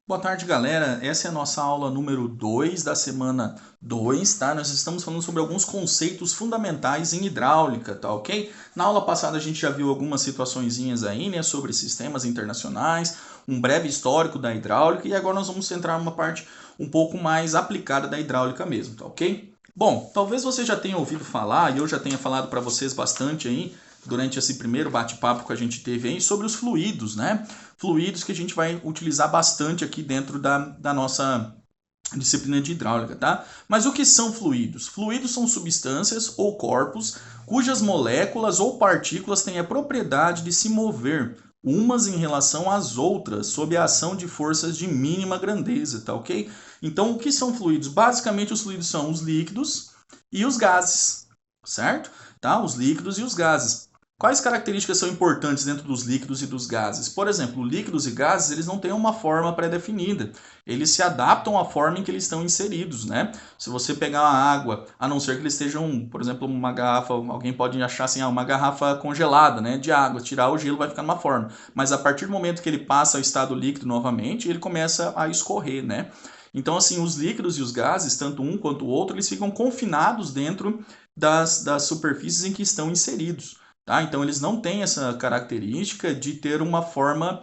Boa tarde, galera. Essa é a nossa aula número 2 da semana 2, tá? Nós estamos falando sobre alguns conceitos fundamentais em hidráulica, tá ok? Na aula passada a gente já viu algumas situaçõezinhas aí, né, sobre sistemas internacionais, um breve histórico da hidráulica e agora nós vamos entrar numa parte um pouco mais aplicada da hidráulica mesmo, tá ok? Bom, talvez você já tenha ouvido falar, e eu já tenha falado para vocês bastante aí, durante esse primeiro bate-papo que a gente teve aí, sobre os fluidos, né? Fluidos que a gente vai utilizar bastante aqui dentro da nossa disciplina de hidráulica, tá? Mas o que são fluidos? Fluidos são substâncias ou corpos cujas moléculas ou partículas têm a propriedade de se mover umas em relação às outras sob a ação de forças de mínima grandeza, tá ok? Então, o que são fluidos? Basicamente, os fluidos são os líquidos e os gases, certo? Tá? Os líquidos e os gases. Quais características são importantes dentro dos líquidos e dos gases? Por exemplo, líquidos e gases eles não têm uma forma pré-definida. Eles se adaptam à forma em que eles estão inseridos, né? Se você pegar a água, a não ser que eles estejam, por exemplo, uma garrafa, alguém pode achar assim, uma garrafa congelada, né, de água, tirar o gelo vai ficar numa forma. Mas a partir do momento que ele passa ao estado líquido novamente, ele começa a escorrer, né? Então, assim, os líquidos e os gases, tanto um quanto o outro, eles ficam confinados dentro das superfícies em que estão inseridos. Tá? Então, eles não têm essa característica de ter uma forma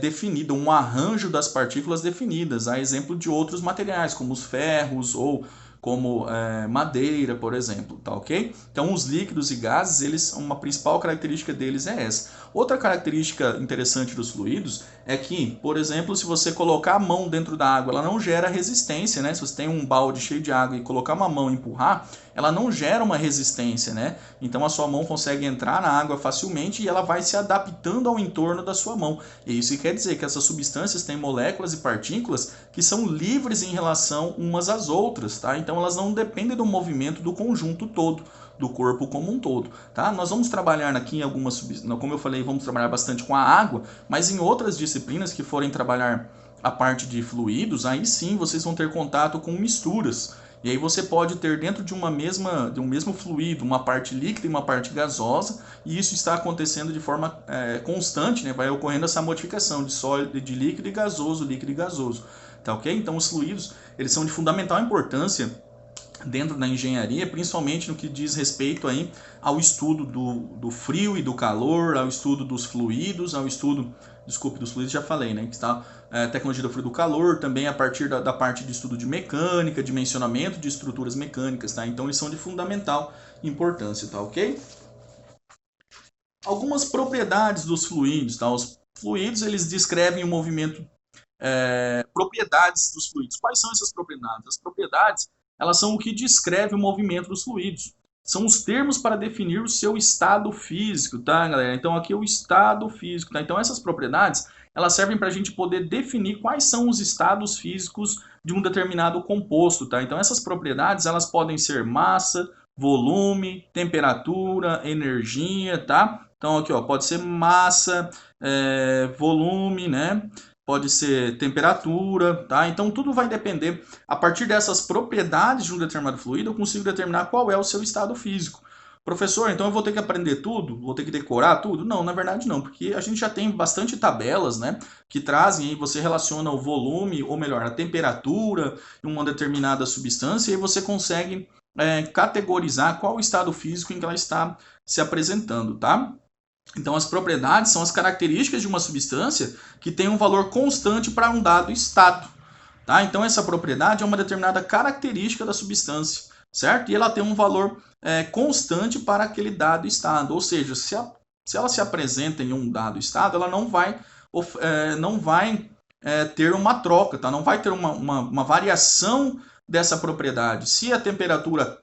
definida, um arranjo das partículas definidas, a exemplo de outros materiais, como os ferros ou como madeira, por exemplo, tá ok? Então, os líquidos e gases, eles, uma principal característica deles é essa. Outra característica interessante dos fluidos é que, por exemplo, se você colocar a mão dentro da água, ela não gera resistência, né? Se você tem um balde cheio de água e colocar uma mão e empurrar, ela não gera uma resistência, né? Então a sua mão consegue entrar na água facilmente e ela vai se adaptando ao entorno da sua mão. E isso quer dizer que essas substâncias têm moléculas e partículas que são livres em relação umas às outras, tá? Então elas não dependem do movimento do conjunto todo, do corpo como um todo, tá? Nós vamos trabalhar aqui em algumas substâncias, como eu falei, vamos trabalhar bastante com a água, mas em outras disciplinas que forem trabalhar a parte de fluidos, aí sim vocês vão ter contato com misturas. E aí você pode ter dentro de de um mesmo fluido uma parte líquida e uma parte gasosa, e isso está acontecendo de forma constante, né? Vai ocorrendo essa modificação de sólido, de líquido e gasoso, tá ok? Então os fluidos eles são de fundamental importância dentro da engenharia, principalmente no que diz respeito aí ao estudo do frio e do calor, ao estudo dos fluidos, ao estudo, desculpe, dos fluidos já falei, né, que está tecnologia do frio e do calor, também a partir da parte de estudo de mecânica, dimensionamento de estruturas mecânicas, tá? Então eles são de fundamental importância, tá ok? Algumas propriedades dos fluidos, tá? Os fluidos eles descrevem o movimento propriedades dos fluidos. Quais são essas propriedades? As propriedades elas são o que descreve o movimento dos fluidos. São os termos para definir o seu estado físico, tá, galera? Então aqui é o estado físico, tá? Então essas propriedades elas servem para a gente poder definir quais são os estados físicos de um determinado composto, tá? Então essas propriedades elas podem ser massa, volume, temperatura, energia, tá? Então aqui ó, pode ser massa, volume, né? Pode ser temperatura, tá? Então tudo vai depender. A partir dessas propriedades de um determinado fluido, eu consigo determinar qual é o seu estado físico. Professor, então eu vou ter que aprender tudo? Vou ter que decorar tudo? Não, na verdade não, porque a gente já tem bastante tabelas, né, que trazem aí, você relaciona o volume, ou melhor, a temperatura em uma determinada substância e você consegue categorizar qual o estado físico em que ela está se apresentando, tá? Então, as propriedades são as características de uma substância que tem um valor constante para um dado estado. Tá? Então, essa propriedade é uma determinada característica da substância, certo? E ela tem um valor constante para aquele dado estado. Ou seja, se ela se apresenta em um dado estado, ela não vai ter uma troca, tá? Não vai ter uma variação dessa propriedade. Se a temperatura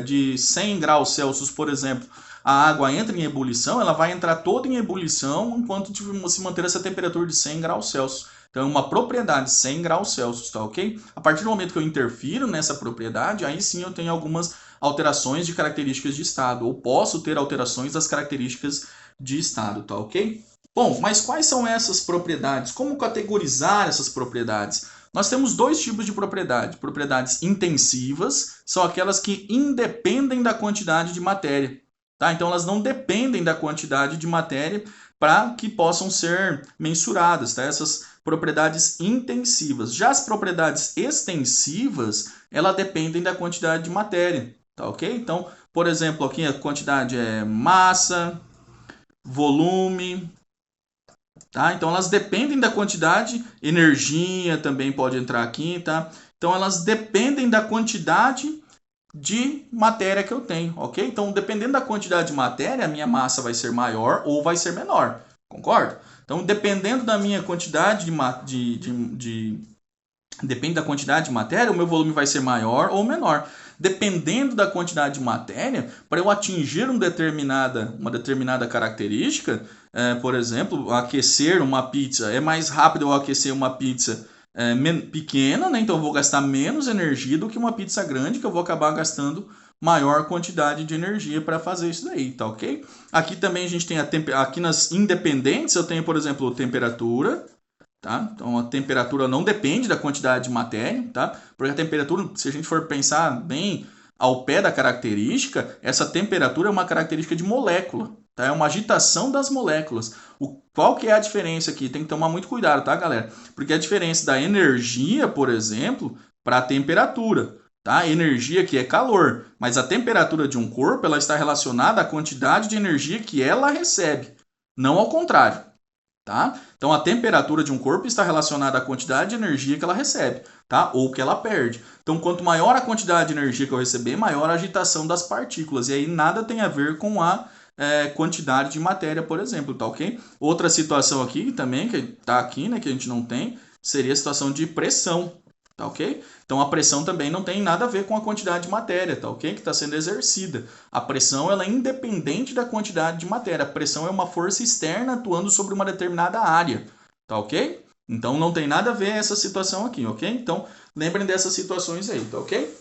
de 100 graus Celsius, por exemplo, a água entra em ebulição, ela vai entrar toda em ebulição enquanto se manter essa temperatura de 100 graus Celsius. Então, é uma propriedade 100 graus Celsius, tá ok? A partir do momento que eu interfiro nessa propriedade, aí sim eu tenho algumas alterações de características de estado, ou posso ter alterações das características de estado, tá ok? Bom, mas quais são essas propriedades? Como categorizar essas propriedades? Nós temos dois tipos de propriedade. Propriedades intensivas são aquelas que independem da quantidade de matéria. Tá? Então, elas não dependem da quantidade de matéria para que possam ser mensuradas, tá? Essas propriedades intensivas. Já as propriedades extensivas, elas dependem da quantidade de matéria, tá ok? Então, por exemplo, aqui a quantidade é massa, volume, tá? Então elas dependem da quantidade, energia também pode entrar aqui, tá? Então elas dependem da quantidade de matéria que eu tenho, ok? Então, dependendo da quantidade de matéria, a minha massa vai ser maior ou vai ser menor, concorda? Então, dependendo da minha quantidade depende da quantidade de matéria, o meu volume vai ser maior ou menor. Dependendo da quantidade de matéria, para eu atingir uma determinada característica, por exemplo, aquecer uma pizza, é mais rápido eu aquecer uma pizza pequena, né? Então eu vou gastar menos energia do que uma pizza grande, que eu vou acabar gastando maior quantidade de energia para fazer isso daí, tá ok? Aqui também a gente tem aqui nas independentes, eu tenho, por exemplo, temperatura, tá? Então a temperatura não depende da quantidade de matéria, tá? Porque a temperatura, se a gente for pensar bem ao pé da característica, essa temperatura é uma característica de molécula, tá? É uma agitação das moléculas. Qual que é a diferença aqui? Tem que tomar muito cuidado, tá, galera? Porque a diferença da energia, por exemplo, para a temperatura, tá? Energia que é calor, mas a temperatura de um corpo ela está relacionada à quantidade de energia que ela recebe, não ao contrário. Tá? Então a temperatura de um corpo está relacionada à quantidade de energia que ela recebe, tá? Ou que ela perde. Então quanto maior a quantidade de energia que eu receber, maior a agitação das partículas. E aí nada tem a ver com a quantidade de matéria, por exemplo, tá ok? Outra situação aqui também, que está aqui, né, que a gente não tem, seria a situação de pressão, tá ok? Então a pressão também não tem nada a ver com a quantidade de matéria, tá ok? Que está sendo exercida. A pressão ela é independente da quantidade de matéria. A pressão é uma força externa atuando sobre uma determinada área, tá ok? Então não tem nada a ver essa situação aqui, ok? Então lembrem dessas situações aí, tá ok?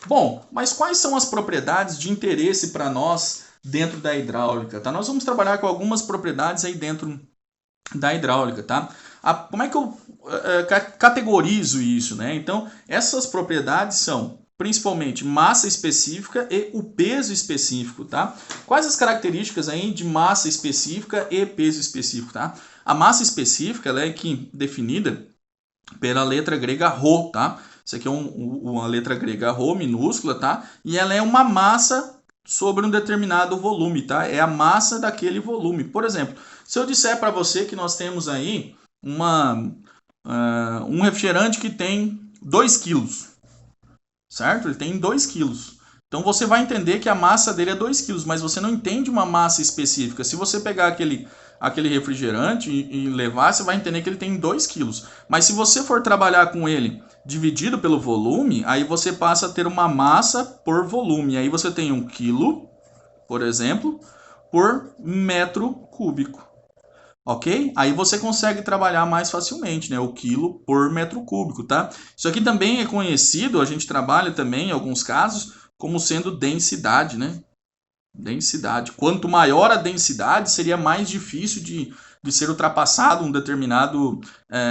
Bom, mas quais são as propriedades de interesse para nós dentro da hidráulica, tá? Nós vamos trabalhar com algumas propriedades aí dentro da hidráulica, tá? Como é que eu categorizo isso, né? Então, essas propriedades são principalmente massa específica e o peso específico, tá? Quais as características aí de massa específica e peso específico, tá? A massa específica ela é aqui definida pela letra grega ρ, tá? Isso aqui é uma letra grega ρ minúscula, tá? E ela é uma massa sobre um determinado volume, tá? É a massa daquele volume. Por exemplo, se eu disser para você que nós temos aí um refrigerante que tem 2 quilos, certo? Ele tem 2 quilos. Então você vai entender que a massa dele é 2 quilos, mas você não entende uma massa específica. Se você pegar aquele refrigerante e levar, você vai entender que ele tem 2 quilos. Mas se você for trabalhar com ele dividido pelo volume, aí você passa a ter uma massa por volume. Aí você tem 1 quilo, por exemplo, por metro cúbico. Ok? Aí você consegue trabalhar mais facilmente, né? O quilo por metro cúbico, tá? Isso aqui também é conhecido, a gente trabalha também em alguns casos como sendo densidade, né? Densidade. Quanto maior a densidade, seria mais difícil de ser ultrapassado um determinado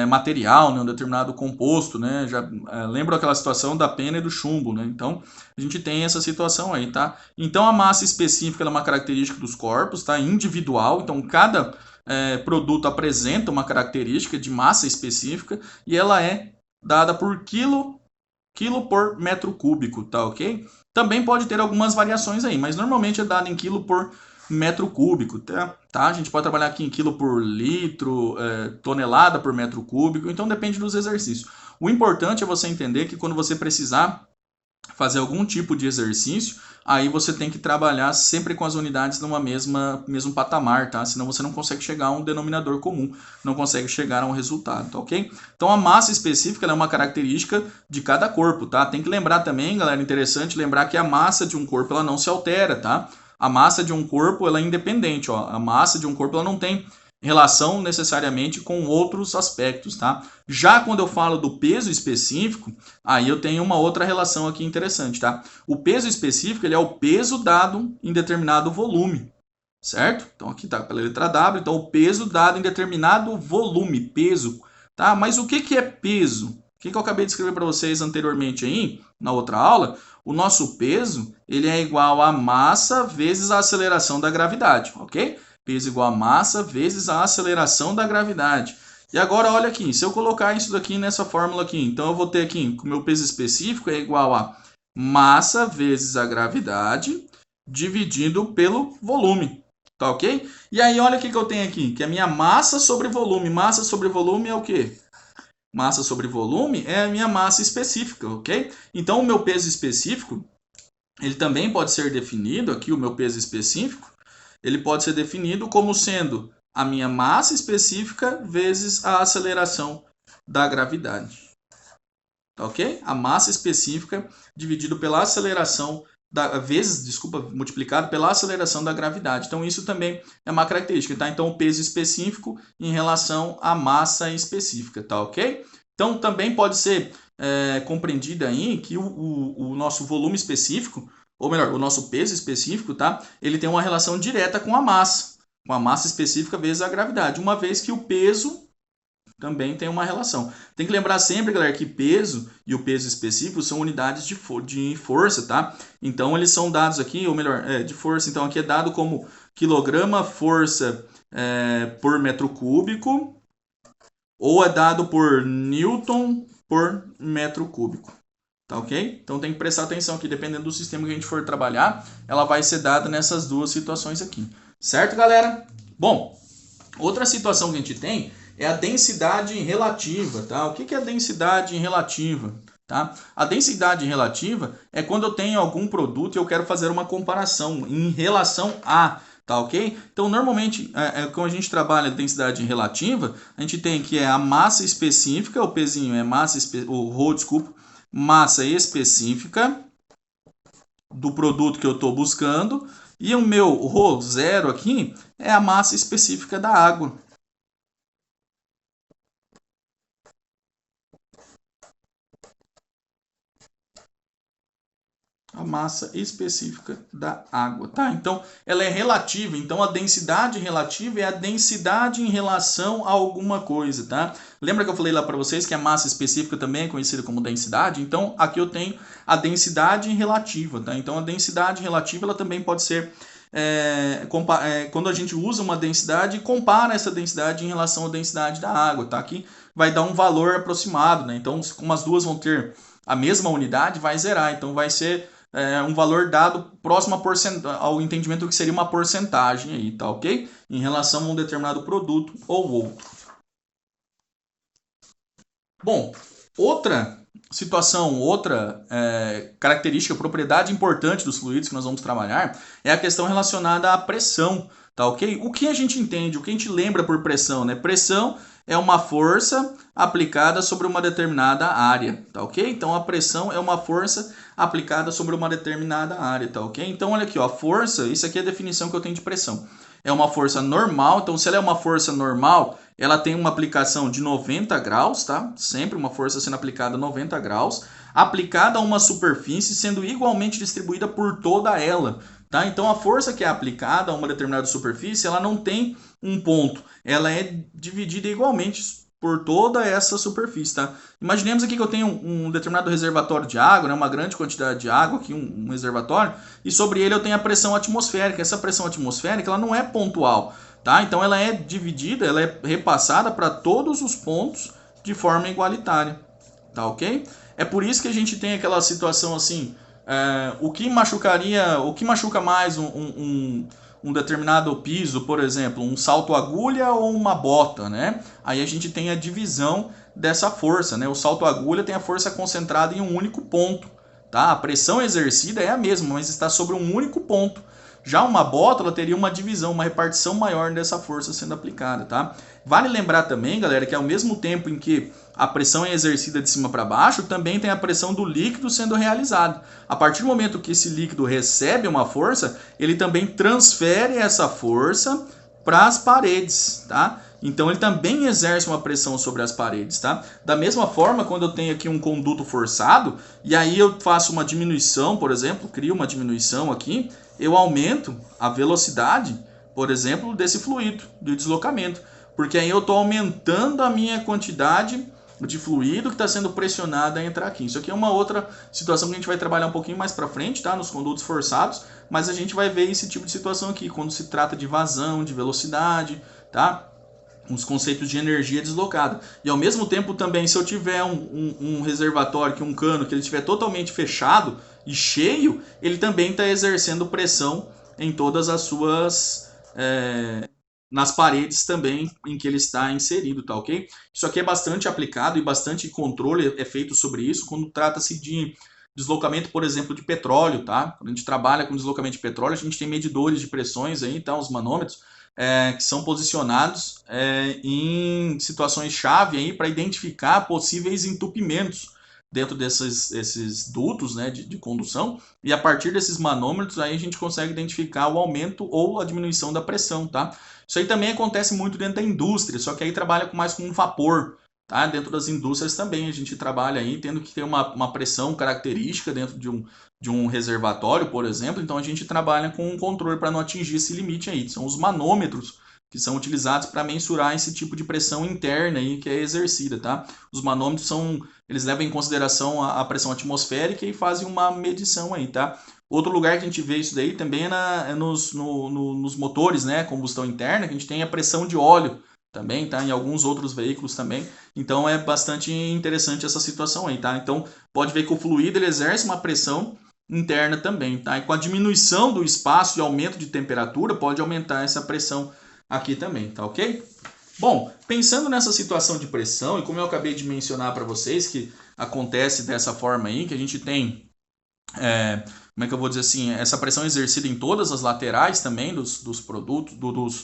material, né? Um determinado composto, né? Já lembro aquela situação da pena e do chumbo, né? Então, a gente tem essa situação aí, tá? Então, a massa específica é uma característica dos corpos, tá? Individual, então cada produto apresenta uma característica de massa específica e ela é dada por quilo por metro cúbico, tá ok? Também pode ter algumas variações aí, mas normalmente é dado em quilo por metro cúbico, tá? A gente pode trabalhar aqui em quilo por litro, tonelada por metro cúbico, então depende dos exercícios. O importante é você entender que quando você precisar fazer algum tipo de exercício, aí você tem que trabalhar sempre com as unidades numa mesmo patamar, tá? Senão você não consegue chegar a um denominador comum, não consegue chegar a um resultado, tá ok? Então a massa específica é uma característica de cada corpo, tá? Tem que lembrar também, galera, interessante lembrar que a massa de um corpo ela não se altera, tá? A massa de um corpo ela é independente, ó. A massa de um corpo ela não tem relação necessariamente com outros aspectos, tá? Já quando eu falo do peso específico, aí eu tenho uma outra relação aqui interessante, tá? O peso específico, ele é o peso dado em determinado volume, certo? Então aqui tá pela letra W, então o peso dado em determinado volume, peso, tá? Mas o que é peso? O que eu acabei de escrever para vocês anteriormente aí, na outra aula? O nosso peso, ele é igual a massa vezes a aceleração da gravidade, ok? Peso igual a massa vezes a aceleração da gravidade. E agora olha aqui, se eu colocar isso daqui nessa fórmula aqui, então eu vou ter aqui que o meu peso específico é igual a massa vezes a gravidade dividido pelo volume. Tá ok? E aí olha o que eu tenho aqui, que a minha massa sobre volume. Massa sobre volume é o quê? Massa sobre volume é a minha massa específica, ok? Então o meu peso específico, ele também pode ser definido, aqui o meu peso específico, ele pode ser definido como sendo a minha massa específica vezes a aceleração da gravidade. Tá ok? A massa específica dividido pela aceleração multiplicado pela aceleração da gravidade. Então isso também é uma característica, tá? Então o peso específico em relação à massa específica, tá ok? Então também pode ser compreendido aí que o nosso volume específico, ou melhor, o nosso peso específico, tá? Ele tem uma relação direta com a massa específica vezes a gravidade, uma vez que o peso também tem uma relação. Tem que lembrar sempre, galera, que peso e o peso específico são unidades de força, tá? Então eles são dados aqui, ou melhor, de força. Então aqui é dado como quilograma força por metro cúbico, ou é dado por newton por metro cúbico. Tá ok? Então tem que prestar atenção aqui, dependendo do sistema que a gente for trabalhar, ela vai ser dada nessas duas situações aqui. Certo, galera? Bom, outra situação que a gente tem é a densidade relativa, tá? O que é a densidade relativa? Tá? A densidade relativa é quando eu tenho algum produto e eu quero fazer uma comparação em relação a, tá ok? Então, normalmente, quando a gente trabalha densidade relativa, a gente tem que é a massa específica, o pezinho é massa específica do produto que eu estou buscando, e o meu ρ zero aqui é a massa específica da água. A massa específica da água, tá? Então, ela é relativa. Então, a densidade relativa é a densidade em relação a alguma coisa, tá? Lembra que eu falei lá para vocês que a massa específica também é conhecida como densidade? Então, aqui eu tenho a densidade relativa, tá? Então, a densidade relativa, ela também pode ser quando a gente usa uma densidade e compara essa densidade em relação à densidade da água, tá? Aqui vai dar um valor aproximado, né? Então, como as duas vão ter a mesma unidade, vai zerar. Então, vai ser um valor dado próximo ao entendimento do que seria uma porcentagem aí, tá ok? Em relação a um determinado produto ou outro. Bom, outra situação, outra característica, propriedade importante dos fluidos que nós vamos trabalhar é a questão relacionada à pressão, tá ok? O que a gente entende, o que a gente lembra por pressão, né? Pressão é uma força aplicada sobre uma determinada área, tá ok? Então a pressão é uma força aplicada sobre uma determinada área, tá ok? Então olha aqui, ó, a força, isso aqui é a definição que eu tenho de pressão. É uma força normal, então se ela é uma força normal, ela tem uma aplicação de 90 graus, tá? Sempre uma força sendo aplicada a 90 graus, aplicada a uma superfície sendo igualmente distribuída por toda ela, tá? Então a força que é aplicada a uma determinada superfície, ela não tem um ponto, ela é dividida igualmente por toda essa superfície, tá? Imaginemos aqui que eu tenho um determinado reservatório de água, né? Uma grande quantidade de água aqui, um reservatório, e sobre ele eu tenho a pressão atmosférica. Essa pressão atmosférica, ela não é pontual, tá? Então ela é dividida, ela é repassada para todos os pontos de forma igualitária, tá ok? É por isso que a gente tem aquela situação assim, o que machuca mais um determinado piso, por exemplo, um salto agulha ou uma bota, né? Aí a gente tem a divisão dessa força, né? O salto agulha tem a força concentrada em um único ponto, tá? A pressão exercida é a mesma, mas está sobre um único ponto. Já uma bota, ela teria uma divisão, uma repartição maior dessa força sendo aplicada, tá? Vale lembrar também, galera, que ao mesmo tempo em que a pressão é exercida de cima para baixo, também tem a pressão do líquido sendo realizada. A partir do momento que esse líquido recebe uma força, ele também transfere essa força para as paredes, tá? Então ele também exerce uma pressão sobre as paredes, tá? Da mesma forma, quando eu tenho aqui um conduto forçado, e aí eu faço uma diminuição, por exemplo, crio uma diminuição aqui, eu aumento a velocidade, por exemplo, desse fluido, do deslocamento. Porque aí eu estou aumentando a minha quantidade de fluido que está sendo pressionado a entrar aqui. Isso aqui é uma outra situação que a gente vai trabalhar um pouquinho mais para frente, tá? Nos condutos forçados, mas a gente vai ver esse tipo de situação aqui, quando se trata de vazão, de velocidade, tá? Uns conceitos de energia deslocada. E ao mesmo tempo também, se eu tiver um reservatório, um cano, que ele estiver totalmente fechado e cheio, ele também está exercendo pressão em todas as suas... nas paredes também em que ele está inserido, tá ok? Isso aqui é bastante aplicado e bastante controle é feito sobre isso quando trata-se de deslocamento, por exemplo, de petróleo, tá? Quando a gente trabalha com deslocamento de petróleo, a gente tem medidores de pressões aí, tá? Os manômetros, que são posicionados em situações-chave aí para identificar possíveis entupimentos dentro esses dutos, né, de condução, e a partir desses manômetros aí a gente consegue identificar o aumento ou a diminuição da pressão, tá? Isso aí também acontece muito dentro da indústria, só que aí trabalha mais com vapor, tá? Dentro das indústrias também a gente trabalha aí tendo que ter uma pressão característica dentro de um reservatório, por exemplo, então a gente trabalha com um controle para não atingir esse limite aí, são os manômetros que são utilizados para mensurar esse tipo de pressão interna aí que é exercida, tá? Os manômetros eles levam em consideração a pressão atmosférica e fazem uma medição aí, tá? Outro lugar que a gente vê isso daí também é nos motores, né, combustão interna, que a gente tem a pressão de óleo também, tá? Em alguns outros veículos também. Então é bastante interessante essa situação aí, tá? Então pode ver que o fluido ele exerce uma pressão interna também, tá? E com a diminuição do espaço e aumento de temperatura, pode aumentar essa pressão aqui também, tá ok? Bom, pensando nessa situação de pressão, e como eu acabei de mencionar para vocês, que acontece dessa forma aí, que a gente tem, como é que eu vou dizer assim, essa pressão exercida em todas as laterais também dos produtos,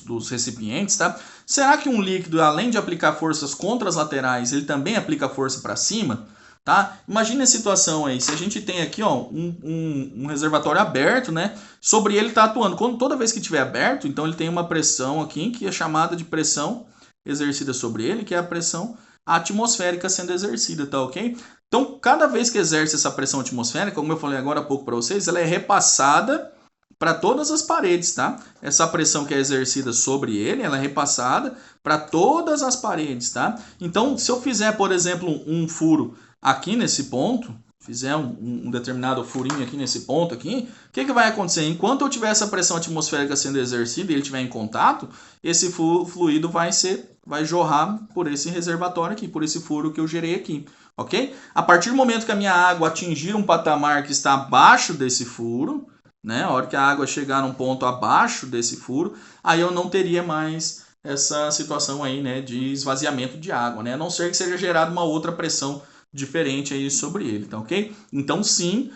dos recipientes, tá? Será que um líquido, além de aplicar forças contra as laterais, ele também aplica força para cima? Tá? Imagine a situação aí, se a gente tem aqui ó, um reservatório aberto, né? Sobre ele está atuando. Toda vez que estiver aberto, então ele tem uma pressão aqui, que é chamada de pressão exercida sobre ele, que é a pressão atmosférica sendo exercida, tá ok? Então, cada vez que exerce essa pressão atmosférica, como eu falei agora há pouco para vocês, ela é repassada para todas as paredes, tá? Essa pressão que é exercida sobre ele, ela é repassada para todas as paredes, tá? Então, se eu fizer, por exemplo, um furo aqui nesse ponto, fizer um determinado furinho aqui nesse ponto aqui, o que vai acontecer? Enquanto eu tiver essa pressão atmosférica sendo exercida e ele estiver em contato, esse fluido vai jorrar por esse reservatório aqui, por esse furo que eu gerei aqui, ok? A partir do momento que a minha água atingir um patamar que está abaixo desse furo, né? A hora que a água chegar num ponto abaixo desse furo, aí eu não teria mais essa situação aí, né, de esvaziamento de água, né? A não ser que seja gerada uma outra pressão diferente aí sobre ele, tá ok? Então sim,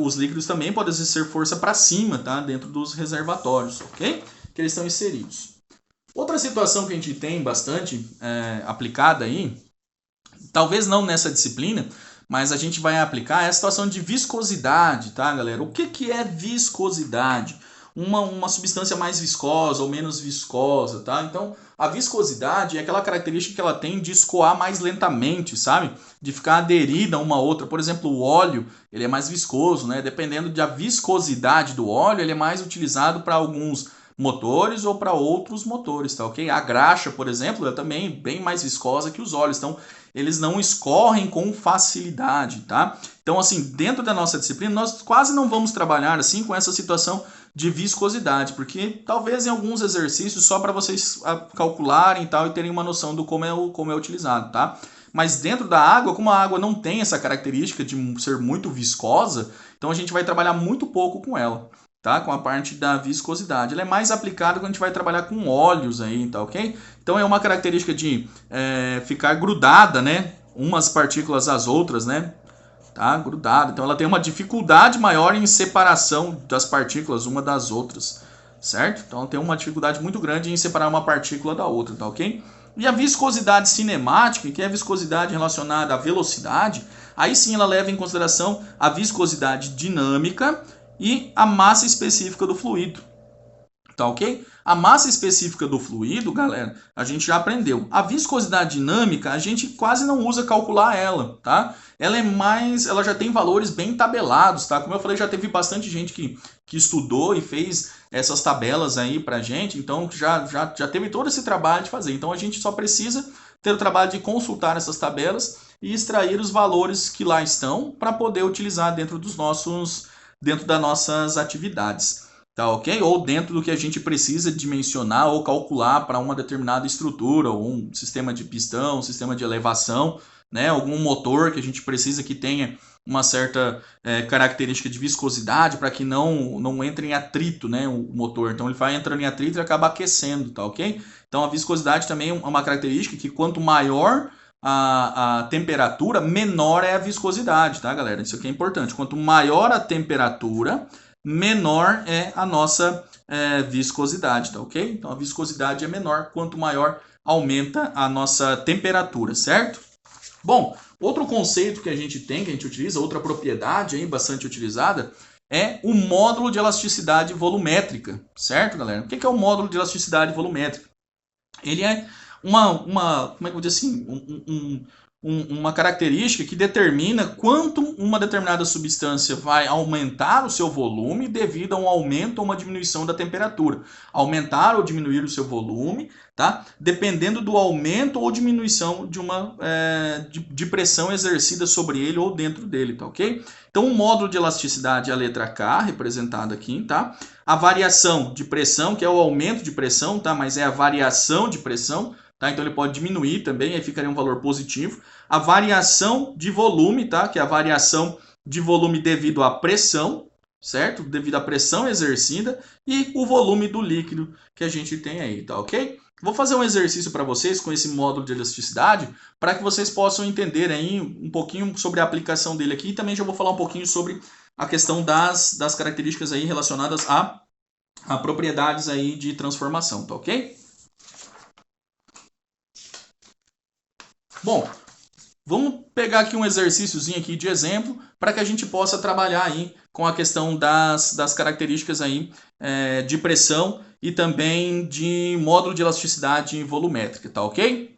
os líquidos também podem exercer força para cima, tá? Dentro dos reservatórios, ok? Que eles estão inseridos. Outra situação que a gente tem bastante aplicada aí, talvez não nessa disciplina, mas a gente vai aplicar a situação de viscosidade, tá, galera? O que é viscosidade? Uma substância mais viscosa ou menos viscosa, tá? Então, a viscosidade é aquela característica que ela tem de escoar mais lentamente, sabe? De ficar aderida uma a outra. Por exemplo, o óleo, ele é mais viscoso, né? Dependendo da viscosidade do óleo, ele é mais utilizado para alguns motores ou para outros motores, tá ok? A graxa, por exemplo, é também bem mais viscosa que os óleos, então eles não escorrem com facilidade, tá? Então, assim, dentro da nossa disciplina, nós quase não vamos trabalhar assim com essa situação de viscosidade, porque talvez em alguns exercícios só para vocês calcularem e tal e terem uma noção do como é utilizado, tá? Mas dentro da água, como a água não tem essa característica de ser muito viscosa, então a gente vai trabalhar muito pouco com ela, tá? Com a parte da viscosidade. Ela é mais aplicada quando a gente vai trabalhar com óleos aí, tá ok? Então é uma característica de ficar grudada, né? Umas partículas às outras, né? Tá? Grudada. Então ela tem uma dificuldade maior em separação das partículas uma das outras, certo? Então ela tem uma dificuldade muito grande em separar uma partícula da outra, tá ok? E a viscosidade cinemática, que é a viscosidade relacionada à velocidade, aí sim ela leva em consideração a viscosidade dinâmica e a massa específica do fluido, tá ok? A massa específica do fluido, galera, a gente já aprendeu. A viscosidade dinâmica, a gente quase não usa calcular ela, tá? Ela já tem valores bem tabelados, tá? Como eu falei, já teve bastante gente que estudou e fez essas tabelas aí pra gente, então já teve todo esse trabalho de fazer. Então a gente só precisa ter o trabalho de consultar essas tabelas e extrair os valores que lá estão para poder utilizar dentro das nossas atividades. Tá ok? Ou dentro do que a gente precisa dimensionar ou calcular para uma determinada estrutura, ou um sistema de pistão, um sistema de elevação, né? Algum motor que a gente precisa que tenha uma certa característica de viscosidade para que não entre em atrito, né, o motor. Então ele vai entrando em atrito e acaba aquecendo, tá ok? Então a viscosidade também é uma característica que quanto maior a temperatura, menor é a viscosidade, tá, galera? Isso aqui é importante. Quanto maior a temperatura, menor é a nossa viscosidade, tá ok? Então a viscosidade é menor quanto maior aumenta a nossa temperatura, certo? Bom, outro conceito que a gente tem, que a gente utiliza, outra propriedade aí bastante utilizada, é o módulo de elasticidade volumétrica, certo, galera? O que é o módulo de elasticidade volumétrica? Ele é como é que eu vou dizer assim, uma característica que determina quanto uma determinada substância vai aumentar o seu volume devido a um aumento ou uma diminuição da temperatura. Aumentar ou diminuir o seu volume, tá? Dependendo do aumento ou diminuição de pressão exercida sobre ele ou dentro dele, tá ok? Então o módulo de elasticidade é a letra K, representada aqui, tá? A variação de pressão, que é o aumento de pressão, tá? Mas é a variação de pressão, tá? Então ele pode diminuir também, aí ficaria um valor positivo. A variação de volume, tá? Que é a variação de volume devido à pressão, certo? Devido à pressão exercida e o volume do líquido que a gente tem aí, tá ok? Vou fazer um exercício para vocês com esse módulo de elasticidade para que vocês possam entender aí um pouquinho sobre a aplicação dele aqui e também já vou falar um pouquinho sobre a questão das características aí relacionadas a propriedades aí de transformação, tá ok? Bom, vamos pegar aqui um exercíciozinho aqui de exemplo para que a gente possa trabalhar aí com a questão das características aí de pressão e também de módulo de elasticidade volumétrica, tá ok?